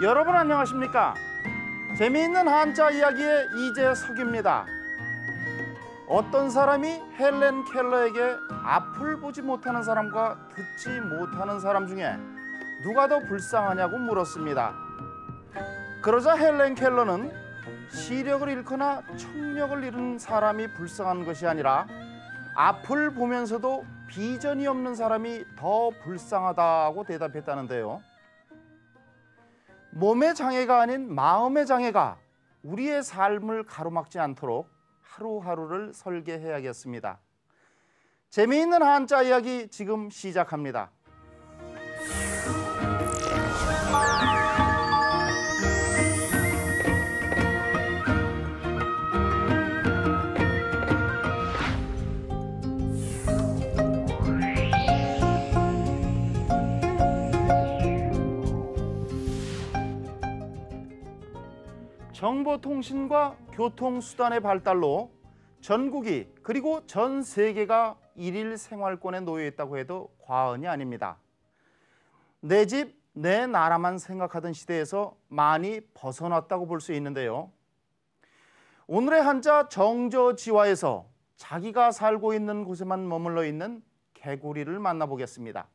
여러분 안녕하십니까? 재미있는 한자 이야기의 이재석입니다. 어떤 사람이 헬렌 켈러에게 앞을 보지 못하는 사람과 듣지 못하는 사람 중에 누가 더 불쌍하냐고 물었습니다. 그러자 헬렌 켈러는 시력을 잃거나 청력을 잃은 사람이 불쌍한 것이 아니라 앞을 보면서도 비전이 없는 사람이 더 불쌍하다고 대답했다는데요. 몸의 장애가 아닌 마음의 장애가 우리의 삶을 가로막지 않도록 하루하루를 설계해야겠습니다. 재미있는 한자 이야기 지금 시작합니다. 정보통신과 교통수단의 발달로 전국이 그리고 전 세계가 일일 생활권에 놓여 있다고 해도 과언이 아닙니다. 내 집, 내 나라만 생각하던 시대에서 많이 벗어났다고 볼 수 있는데요. 오늘의 한자 정저지화에서 자기가 살고 있는 곳에만 머물러 있는 개구리를 만나보겠습니다.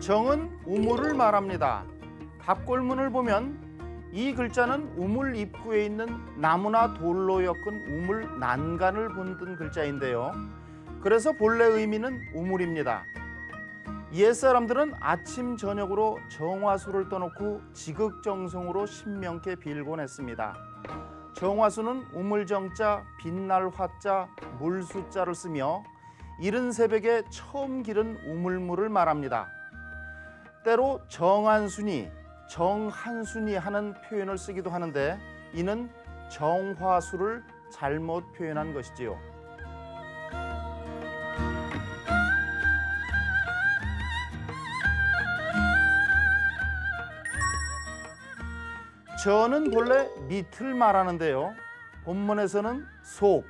정은 우물을 말합니다. 답골문을 보면 이 글자는 우물 입구에 있는 나무나 돌로 엮은 우물 난간을 본뜬 글자인데요. 그래서 본래 의미는 우물입니다. 옛사람들은 아침 저녁으로 정화수를 떠놓고 지극정성으로 신명께 빌곤 했습니다. 정화수는 우물정자, 빛날 화자, 물수자를 쓰며 이른 새벽에 처음 기른 우물물을 말합니다. 때로 정한순이, 정한순이 하는 표현을 쓰기도 하는데 이는 정화수를 잘못 표현한 것이지요. 저는 본래 밑을 말하는데요. 본문에서는 속,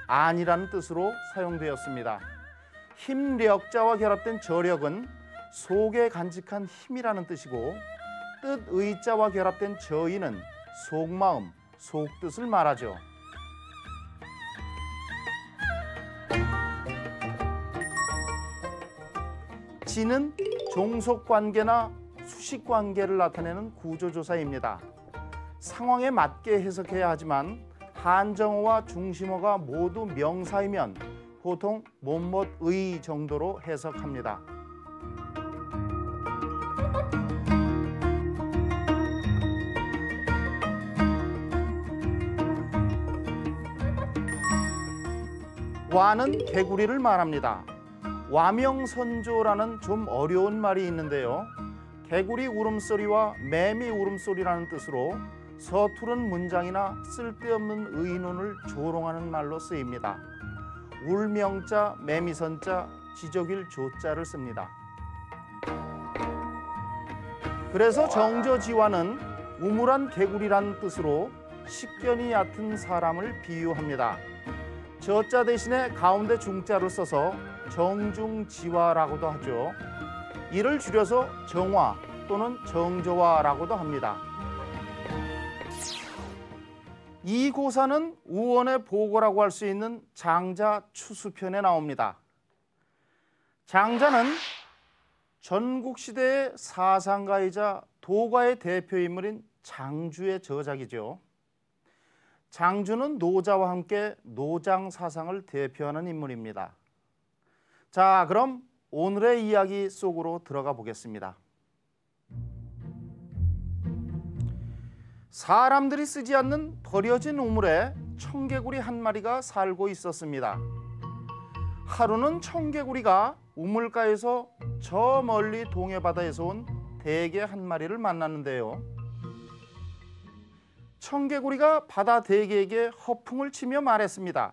안이라는 뜻으로 사용되었습니다. 힘력자와 결합된 저력은 속에 간직한 힘이라는 뜻이고 뜻의자와 결합된 저의는 속마음, 속뜻을 말하죠. 지는 종속관계나 수식관계를 나타내는 구조조사입니다. 상황에 맞게 해석해야 하지만 한정어와 중심어가 모두 명사이면 보통 못못의 정도로 해석합니다. 와는 개구리를 말합니다. 와명선조라는 좀 어려운 말이 있는데요. 개구리 울음소리와 매미 울음소리라는 뜻으로 서투른 문장이나 쓸데없는 의논을 조롱하는 말로 쓰입니다. 울명자, 매미선자, 지적일 조자를 씁니다. 그래서 정저지화는 우물한 개구리란 뜻으로 식견이 얕은 사람을 비유합니다. 저자 대신에 가운데 중자를 써서 정중지화라고도 하죠. 이를 줄여서 정화 또는 정저화라고도 합니다. 이 고사는 우원의 보고라고 할 수 있는 장자 추수편에 나옵니다. 장자는 전국시대의 사상가이자 도가의 대표인물인 장주의 저작이죠. 장주는 노자와 함께 노장 사상을 대표하는 인물입니다. 자, 그럼 오늘의 이야기 속으로 들어가 보겠습니다. 사람들이 쓰지 않는 버려진 우물에 청개구리 한 마리가 살고 있었습니다. 하루는 청개구리가 우물가에서 저 멀리 동해바다에서 온 대게 한 마리를 만났는데요. 청개구리가 바다 대게에게 허풍을 치며 말했습니다.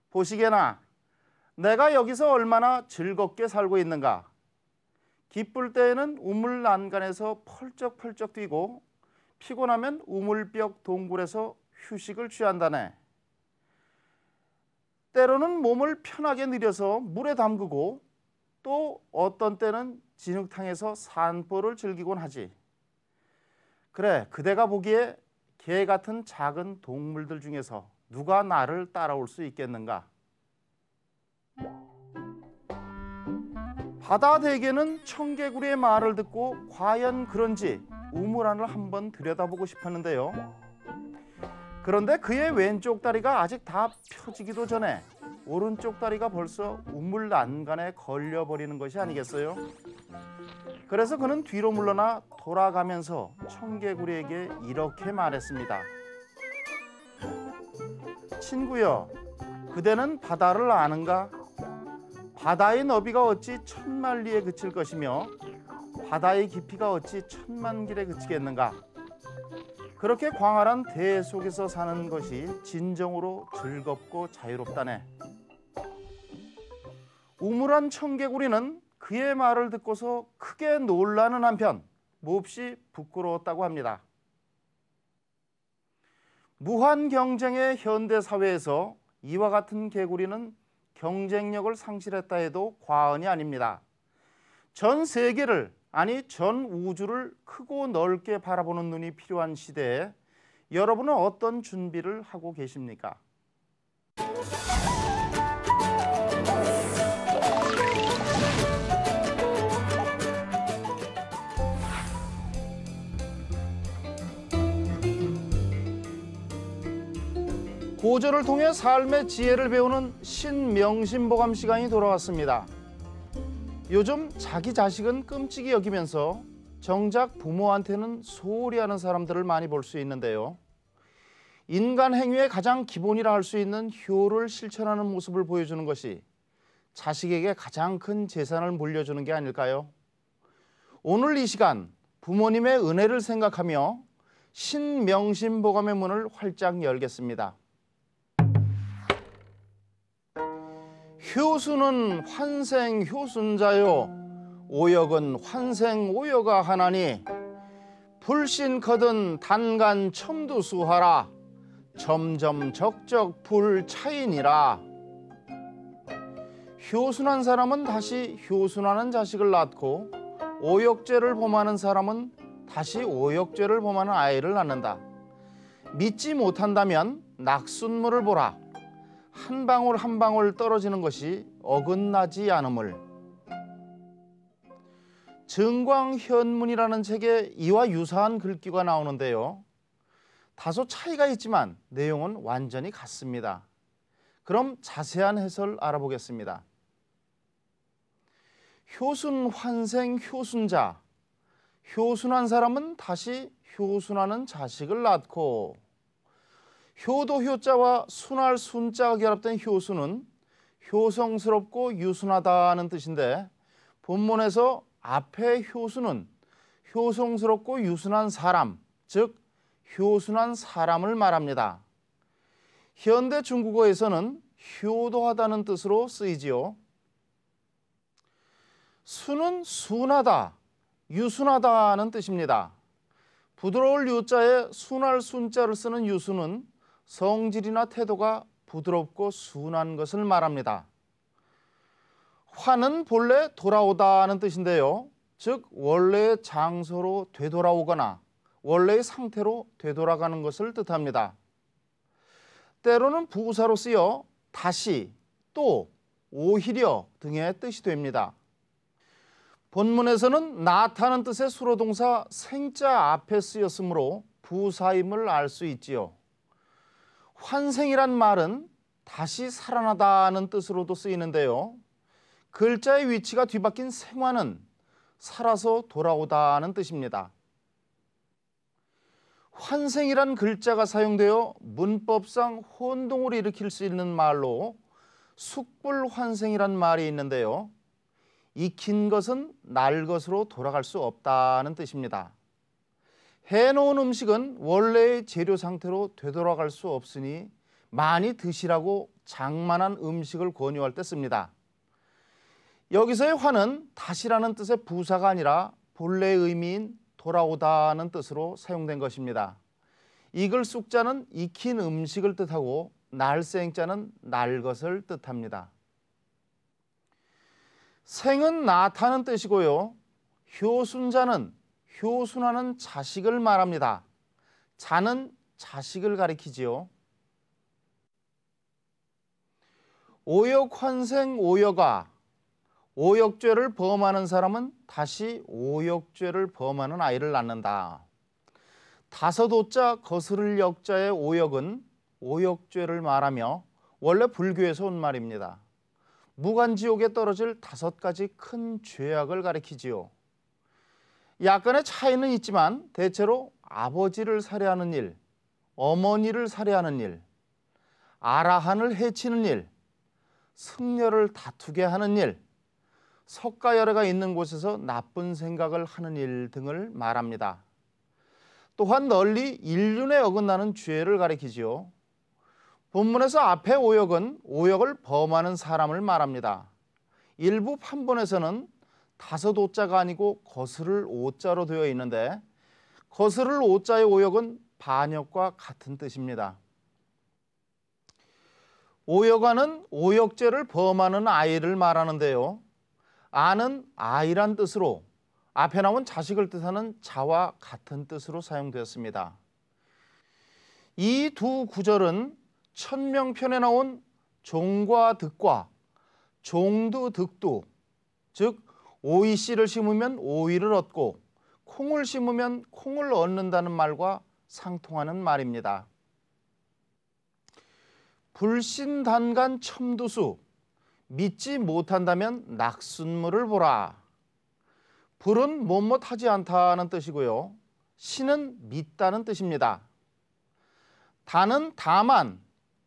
보시게나 내가 여기서 얼마나 즐겁게 살고 있는가. 기쁠 때에는 우물 난간에서 펄쩍펄쩍 뛰고 피곤하면 우물벽 동굴에서 휴식을 취한다네. 때로는 몸을 편하게 들여서 물에 담그고 또 어떤 때는 진흙탕에서 산보를 즐기곤 하지. 그래, 그대가 보기에 개 같은 작은 동물들 중에서 누가 나를 따라올 수 있겠는가? 바다 대개는 청개구리의 말을 듣고 과연 그런지 우물 안을 한번 들여다보고 싶었는데요. 그런데 그의 왼쪽 다리가 아직 다 펴지기도 전에 오른쪽 다리가 벌써 우물 난간에 걸려버리는 것이 아니겠어요? 그래서 그는 뒤로 물러나 돌아가면서 청개구리에게 이렇게 말했습니다. 친구여, 그대는 바다를 아는가? 바다의 너비가 어찌 천만 리에 그칠 것이며 바다의 깊이가 어찌 천만 길에 그치겠는가? 그렇게 광활한 대 속에서 사는 것이 진정으로 즐겁고 자유롭다네. 우물안 청개구리는 그의 말을 듣고서 크게 놀라는 한편 몹시 부끄러웠다고 합니다. 무한 경쟁의 현대 사회에서 이와 같은 개구리는 경쟁력을 상실했다 해도 과언이 아닙니다. 전 세계를, 아니 전 우주를 크고 넓게 바라보는 눈이 필요한 시대에 여러분은 어떤 준비를 하고 계십니까? 고전을 통해 삶의 지혜를 배우는 신명심보감 시간이 돌아왔습니다. 요즘 자기 자식은 끔찍이 여기면서 정작 부모한테는 소홀히 하는 사람들을 많이 볼 수 있는데요. 인간 행위의 가장 기본이라 할 수 있는 효를 실천하는 모습을 보여주는 것이 자식에게 가장 큰 재산을 물려주는 게 아닐까요? 오늘 이 시간 부모님의 은혜를 생각하며 신명심보감의 문을 활짝 열겠습니다. 효수는 환생 효순자요, 오역은 환생 오여가 하나니 불신 거든 단간 첨두수하라 점점 적적 불 차이니라. 효순한 사람은 다시 효순하는 자식을 낳고 오역죄를 범하는 사람은 다시 오역죄를 범하는 아이를 낳는다. 믿지 못한다면 낙순물을 보라. 한 방울 한 방울 떨어지는 것이 어긋나지 않음을. 증광현문이라는 책에 이와 유사한 글귀가 나오는데요. 다소 차이가 있지만 내용은 완전히 같습니다. 그럼 자세한 해설 알아보겠습니다. 효순 환생 효순자. 효순한 사람은 다시 효순하는 자식을 낳고, 효도 효자와 순할 순자가 결합된 효수는 효성스럽고 유순하다는 뜻인데, 본문에서 앞에 효수는 효성스럽고 유순한 사람, 즉 효순한 사람을 말합니다. 현대 중국어에서는 효도하다는 뜻으로 쓰이지요. 순은 순하다, 유순하다는 뜻입니다. 부드러울 유자에 순할 순자를 쓰는 유순은 성질이나 태도가 부드럽고 순한 것을 말합니다. 환은 본래 돌아오다는 뜻인데요. 즉 원래의 장소로 되돌아오거나 원래의 상태로 되돌아가는 것을 뜻합니다. 때로는 부사로 쓰여 다시, 또, 오히려 등의 뜻이 됩니다. 본문에서는 나타는 뜻의 수로동사 생자 앞에 쓰였으므로 부사임을 알 수 있지요. 환생이란 말은 다시 살아나다는 뜻으로도 쓰이는데요. 글자의 위치가 뒤바뀐 생화는 살아서 돌아오다는 뜻입니다. 환생이란 글자가 사용되어 문법상 혼동을 일으킬 수 있는 말로 숙불환생이란 말이 있는데요. 익힌 것은 날 것으로 돌아갈 수 없다는 뜻입니다. 해놓은 음식은 원래의 재료 상태로 되돌아갈 수 없으니 많이 드시라고 장만한 음식을 권유할 때 씁니다. 여기서의 환은 다시라는 뜻의 부사가 아니라 본래의 의미인 돌아오다는 뜻으로 사용된 것입니다. 익을 쑥자는 익힌 음식을 뜻하고 날생자는 날 것을 뜻합니다. 생은 낳다는 뜻이고요. 효순자는 효순하는 자식을 말합니다. 자는 자식을 가리키지요. 오역환생 오역아, 오역죄를 범하는 사람은 다시 오역죄를 범하는 아이를 낳는다. 다섯 오자 거스를 역자의 오역은 오역죄를 말하며 원래 불교에서 온 말입니다. 무간지옥에 떨어질 다섯 가지 큰 죄악을 가리키지요. 약간의 차이는 있지만 대체로 아버지를 살해하는 일, 어머니를 살해하는 일, 아라한을 해치는 일, 승려를 다투게 하는 일, 석가열애가 있는 곳에서 나쁜 생각을 하는 일 등을 말합니다. 또한 널리 인륜에 어긋나는 죄를 가리키지요. 본문에서 앞에 오역은 오역을 범하는 사람을 말합니다. 일부 판본에서는 다섯 오자가 아니고 거스를 오자로 되어 있는데 거스를 오자의 오역은 반역과 같은 뜻입니다. 오역아는 오역죄를 범하는 아이를 말하는데요. 아는 아이란 뜻으로 앞에 나온 자식을 뜻하는 자와 같은 뜻으로 사용되었습니다. 이 두 구절은 천명편에 나온 종과 득과 종두 득두, 즉 오이씨를 심으면 오이를 얻고 콩을 심으면 콩을 얻는다는 말과 상통하는 말입니다. 불신단간 첨두수, 믿지 못한다면 낙순물을 보라. 불은 못못하지 않다는 뜻이고요. 신은 믿다는 뜻입니다. 다는 다만,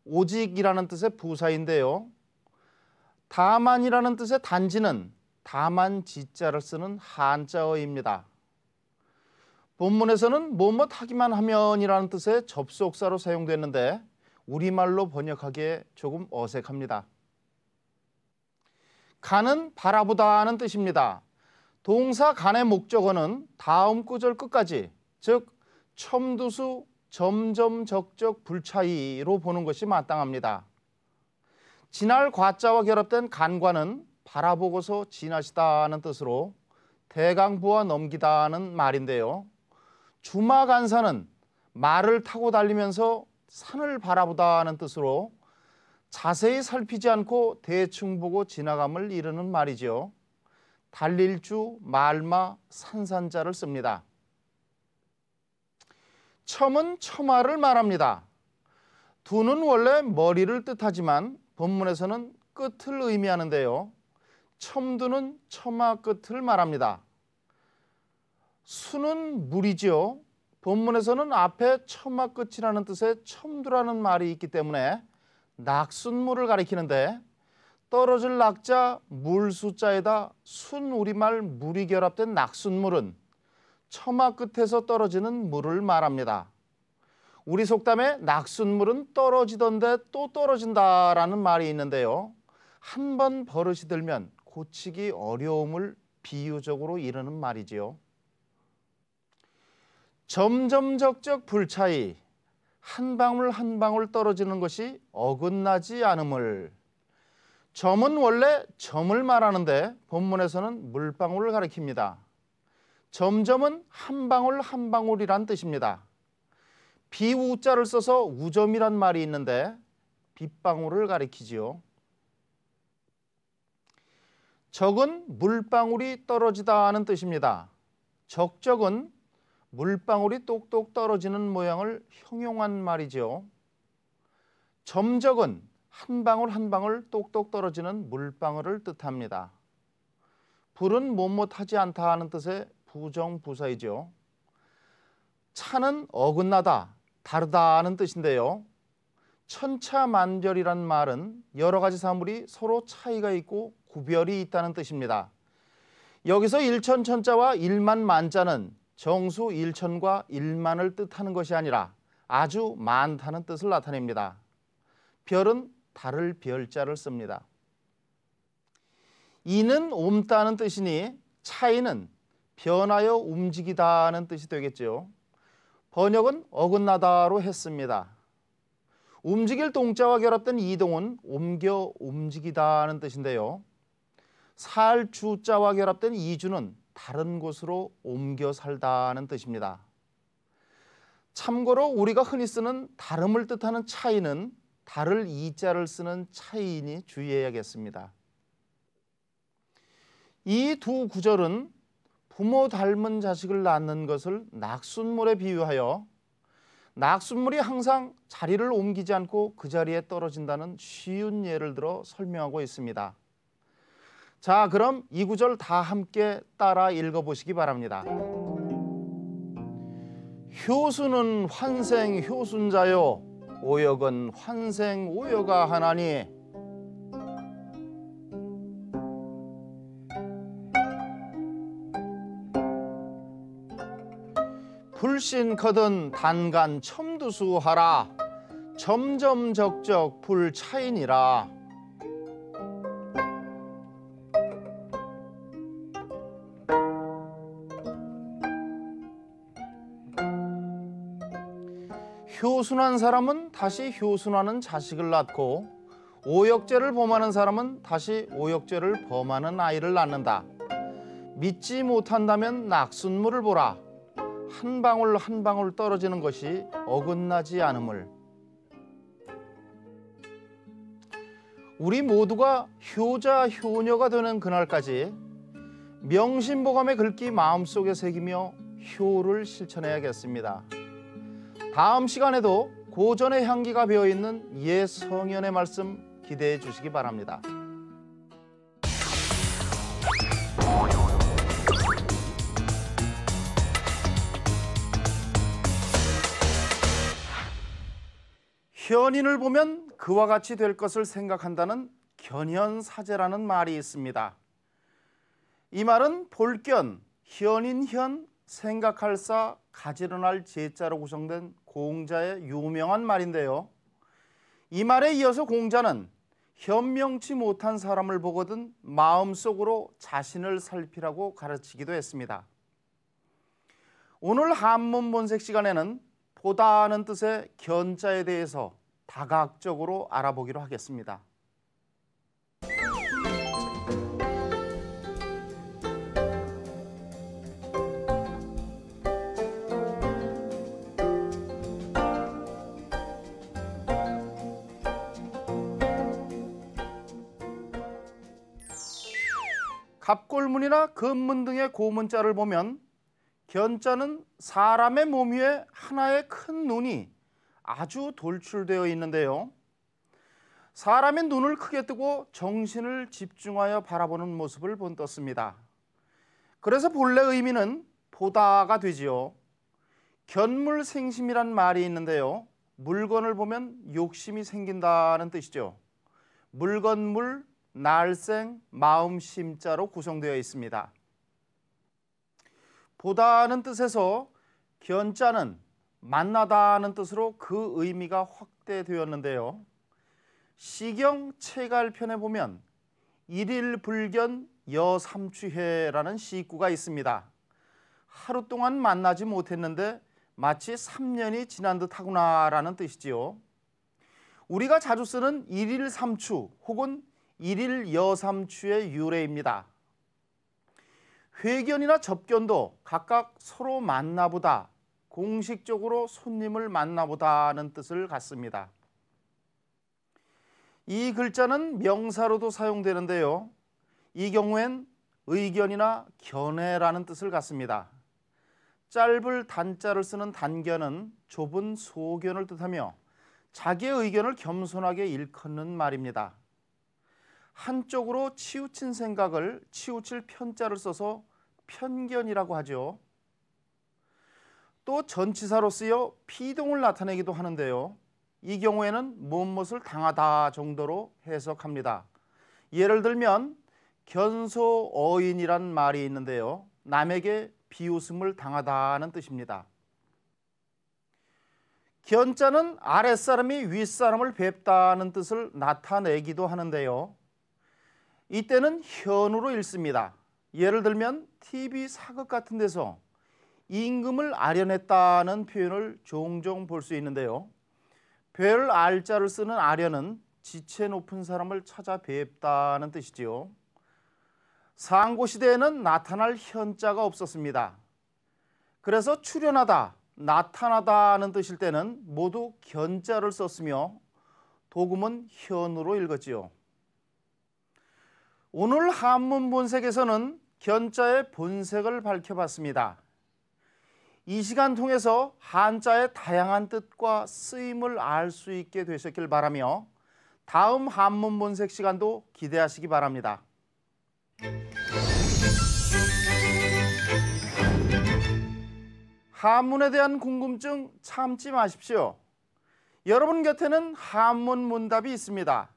오직이라는 뜻의 부사인데요. 다만이라는 뜻의 단지는 다만 지자를 쓰는 한자어입니다. 본문에서는 뭐뭐하기만 하면이라는 뜻의 접속사로 사용됐는데 우리말로 번역하기에 조금 어색합니다. 간은 바라보다는 뜻입니다. 동사 간의 목적어는 다음 구절 끝까지, 즉 첨두수 점점 적적 불차이로 보는 것이 마땅합니다. 지날 과자와 결합된 간과는 바라보고서 지나시다는 뜻으로 대강부와 넘기다는 말인데요. 주마간사는 말을 타고 달리면서 산을 바라보다는 뜻으로 자세히 살피지 않고 대충 보고 지나감을 이르는 말이죠. 달릴 주, 말마, 산산자를 씁니다. 첨은 처마를 말합니다. 두는 원래 머리를 뜻하지만 본문에서는 끝을 의미하는데요. 첨두는 처마 끝을 말합니다. 수는 물이지요. 본문에서는 앞에 처마 끝이라는 뜻의 첨두라는 말이 있기 때문에 낙순물을 가리키는데 떨어질 낙자 물 숫자에다 순 우리말 물이 결합된 낙순물은 처마 끝에서 떨어지는 물을 말합니다. 우리 속담에 낙순물은 떨어지던데 또 떨어진다라는 말이 있는데요. 한 번 버릇이 들면 고치기 어려움을 비유적으로 이르는 말이지요. 점점적적 불차이, 한 방울 한 방울 떨어지는 것이 어긋나지 않음을. 점은 원래 점을 말하는데 본문에서는 물방울을 가리킵니다. 점점은 한 방울 한 방울이란 뜻입니다. 비우자를 써서 우점이란 말이 있는데 빗방울을 가리키지요. 적은 물방울이 떨어지다는 뜻입니다. 적적은 물방울이 똑똑 떨어지는 모양을 형용한 말이죠. 점적은 한 방울 한 방울 똑똑 떨어지는 물방울을 뜻합니다. 불은 못못하지 않다 하는 뜻의 부정부사이죠. 차는 어긋나다, 다르다 하는 뜻인데요. 천차만별이란 말은 여러 가지 사물이 서로 차이가 있고 구별이 있다는 뜻입니다. 여기서 일천천자와 일만만자는 정수 일천과 일만을 뜻하는 것이 아니라 아주 많다는 뜻을 나타냅니다. 별은 다를 별자를 씁니다. 이는 옮다는 뜻이니 차이는 변하여 움직이다는 뜻이 되겠죠. 번역은 어긋나다로 했습니다. 움직일 동자와 결합된 이동은 옮겨 움직이다는 뜻인데요. 살 주자와 결합된 이주는 다른 곳으로 옮겨 살다는 뜻입니다. 참고로 우리가 흔히 쓰는 다름을 뜻하는 차이는 다를 이자를 쓰는 차이이니 주의해야겠습니다. 이 두 구절은 부모 닮은 자식을 낳는 것을 낙숫물에 비유하여 낙숫물이 항상 자리를 옮기지 않고 그 자리에 떨어진다는 쉬운 예를 들어 설명하고 있습니다. 자, 그럼 이 구절 다 함께 따라 읽어보시기 바랍니다. 효수는 환생 효순자요 오역은 환생 오여가 하나니 불신 거든 단간 첨두수하라 점점 적적 불차이니라. 효순한 사람은 다시 효순하는 자식을 낳고 오역죄를 범하는 사람은 다시 오역죄를 범하는 아이를 낳는다. 믿지 못한다면 낙숫물을 보라. 한 방울 한 방울 떨어지는 것이 어긋나지 않음을. 우리 모두가 효자 효녀가 되는 그날까지 명심보감의 글귀 마음속에 새기며 효를 실천해야겠습니다. 다음 시간에도 고전의 향기가 배어있는 옛 성현의 말씀 기대해 주시기 바랍니다. 현인을 보면 그와 같이 될 것을 생각한다는 견현사제라는 말이 있습니다. 이 말은 볼견, 현인현, 생각할사, 가지런할 제자로 구성된 공자의 유명한 말인데요. 이 말에 이어서 공자는 현명치 못한 사람을 보거든 마음속으로 자신을 살피라고 가르치기도 했습니다. 오늘 한문 본색 시간에는 보다는 뜻의 견자에 대해서 다각적으로 알아보기로 하겠습니다. 갑골문이나 금문 등의 고문자를 보면 견자는 사람의 몸 위에 하나의 큰 눈이 아주 돌출되어 있는데요. 사람의 눈을 크게 뜨고 정신을 집중하여 바라보는 모습을 본떴습니다. 그래서 본래 의미는 보다가 되지요. 견물생심이란 말이 있는데요. 물건을 보면 욕심이 생긴다는 뜻이죠. 물건물, 날생, 마음심자로 구성되어 있습니다. 보다는 뜻에서 견자는 만나다는 뜻으로 그 의미가 확대되었는데요. 시경 채갈편에 보면 일일불견 여삼추해라는 시구가 있습니다. 하루 동안 만나지 못했는데 마치 3년이 지난 듯하구나라는 뜻이지요. 우리가 자주 쓰는 일일삼추 혹은 일일여삼추의 유래입니다. 회견이나 접견도 각각 서로 만나보다, 공식적으로 손님을 만나보다는 뜻을 갖습니다. 이 글자는 명사로도 사용되는데요. 이 경우엔 의견이나 견해라는 뜻을 갖습니다. 짧을 단자를 쓰는 단견은 좁은 소견을 뜻하며 자기의 의견을 겸손하게 일컫는 말입니다. 한쪽으로 치우친 생각을 치우칠 편자를 써서 편견이라고 하죠. 또 전치사로 쓰여 피동을 나타내기도 하는데요. 이 경우에는 무엇을 당하다 정도로 해석합니다. 예를 들면 견소어인이란 말이 있는데요. 남에게 비웃음을 당하다는 뜻입니다. 견자는 아랫사람이 윗사람을 뵙다는 뜻을 나타내기도 하는데요. 이때는 현으로 읽습니다. 예를 들면 TV 사극 같은 데서 임금을 아련했다는 표현을 종종 볼 수 있는데요. 별 알자를 쓰는 아련은 지체 높은 사람을 찾아뵙다는 뜻이지요. 상고시대에는 나타날 현자가 없었습니다. 그래서 출현하다, 나타나다는 뜻일 때는 모두 견자를 썼으며 도금은 현으로 읽었지요. 오늘 한문 본색에서는 견자의 본색을 밝혀봤습니다. 이 시간 통해서 한자의 다양한 뜻과 쓰임을 알 수 있게 되셨길 바라며 다음 한문 본색 시간도 기대하시기 바랍니다. 한문에 대한 궁금증 참지 마십시오. 여러분 곁에는 한문 문답이 있습니다.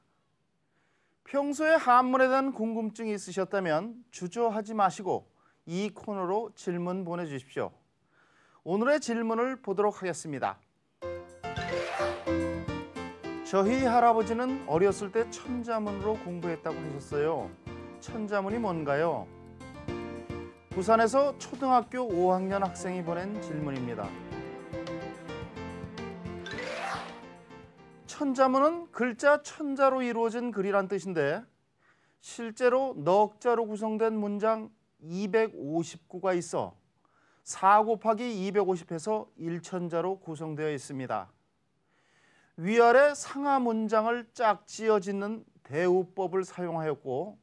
평소에 한문에 대한 궁금증이 있으셨다면 주저하지 마시고 이 코너로 질문 보내주십시오. 오늘의 질문을 보도록 하겠습니다. 저희 할아버지는 어렸을 때 천자문으로 공부했다고 하셨어요. 천자문이 뭔가요? 부산에서 초등학교 5학년 학생이 보낸 질문입니다. 천자문은 글자 천자로 이루어진 글이란 뜻인데 실제로 넉자로 구성된 문장 259가 있어 4 곱하기 250해서 1천자로 구성되어 있습니다. 위아래 상하 문장을 짝지어 짓는 대우법을 사용하였고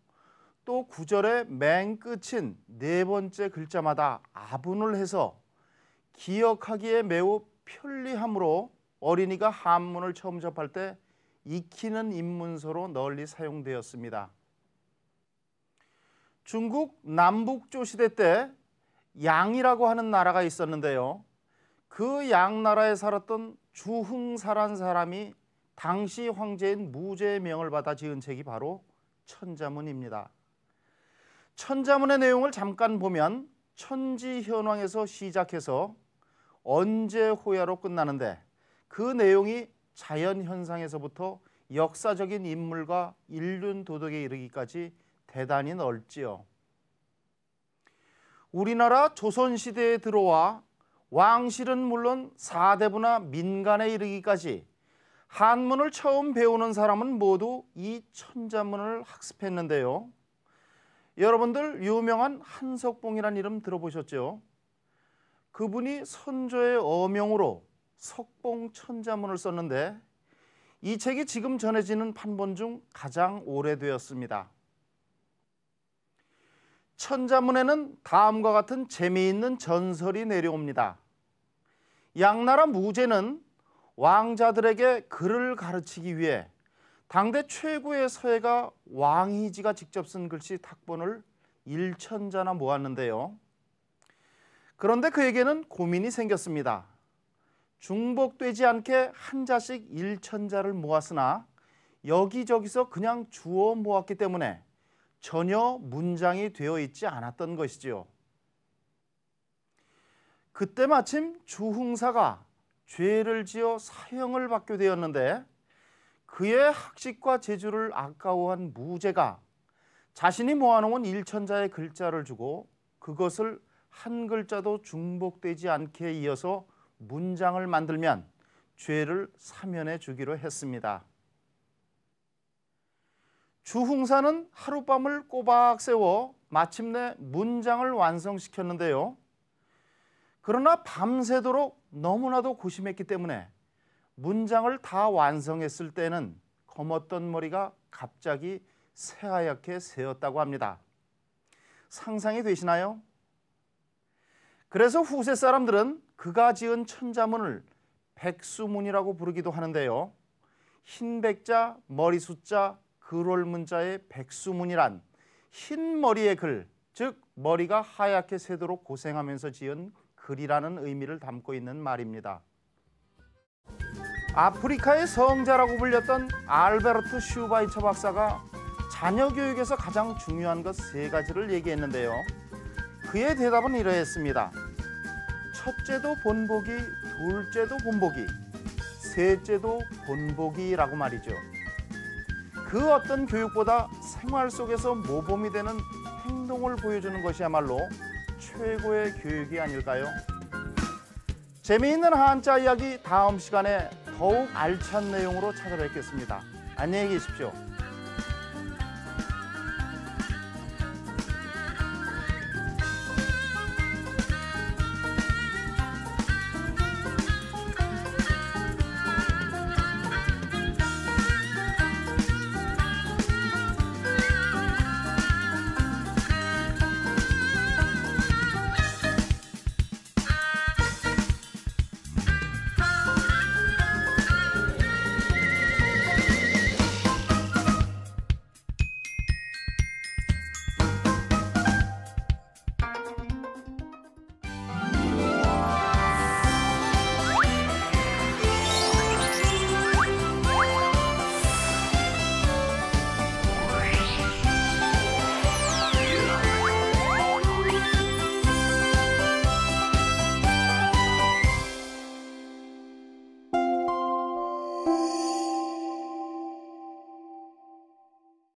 또 구절의 맨 끝인 네 번째 글자마다 아분을 해서 기억하기에 매우 편리하므로 어린이가 한문을 처음 접할 때 익히는 입문서로 널리 사용되었습니다. 중국 남북조 시대 때 양이라고 하는 나라가 있었는데요. 그 양나라에 살았던 주흥사란 사람이 당시 황제인 무제의 명을 받아 지은 책이 바로 천자문입니다. 천자문의 내용을 잠깐 보면 천지현왕에서 시작해서 언제호야로 끝나는데 그 내용이 자연현상에서부터 역사적인 인물과 인륜 도덕에 이르기까지 대단히 넓지요. 우리나라 조선시대에 들어와 왕실은 물론 사대부나 민간에 이르기까지 한문을 처음 배우는 사람은 모두 이 천자문을 학습했는데요. 여러분들 유명한 한석봉이라는 이름 들어보셨죠? 그분이 선조의 어명으로 석봉 천자문을 썼는데 이 책이 지금 전해지는 판본 중 가장 오래되었습니다. 천자문에는 다음과 같은 재미있는 전설이 내려옵니다. 양나라 무제는 왕자들에게 글을 가르치기 위해 당대 최고의 서예가 왕희지가 직접 쓴 글씨 탁본을 1천자나 모았는데요. 그런데 그에게는 고민이 생겼습니다. 중복되지 않게 한 자씩 1천자를 모았으나 여기저기서 그냥 주워 모았기 때문에 전혀 문장이 되어 있지 않았던 것이지요. 그때 마침 주흥사가 죄를 지어 사형을 받게 되었는데 그의 학식과 재주를 아까워한 무제가 자신이 모아놓은 1천자의 글자를 주고 그것을 한 글자도 중복되지 않게 이어서 문장을 만들면 죄를 사면해 주기로 했습니다. 주흥사는 하룻밤을 꼬박 세워 마침내 문장을 완성시켰는데요. 그러나 밤새도록 너무나도 고심했기 때문에 문장을 다 완성했을 때는 검었던 머리가 갑자기 새하얗게 새었다고 합니다. 상상이 되시나요? 그래서 후세 사람들은 그가 지은 천자문을 백수문이라고 부르기도 하는데요. 흰 백자, 머리 숫자, 글올 문자의 백수문이란 흰 머리의 글, 즉 머리가 하얗게 새도록 고생하면서 지은 글이라는 의미를 담고 있는 말입니다. 아프리카의 성자라고 불렸던 알베르트 슈바이처 박사가 자녀 교육에서 가장 중요한 것 3가지를 얘기했는데요. 그의 대답은 이러했습니다. 첫째도 본보기, 둘째도 본보기, 셋째도 본보기라고 말이죠. 그 어떤 교육보다 생활 속에서 모범이 되는 행동을 보여주는 것이야말로 최고의 교육이 아닐까요? 재미있는 한자 이야기 다음 시간에 더욱 알찬 내용으로 찾아뵙겠습니다. 안녕히 계십시오.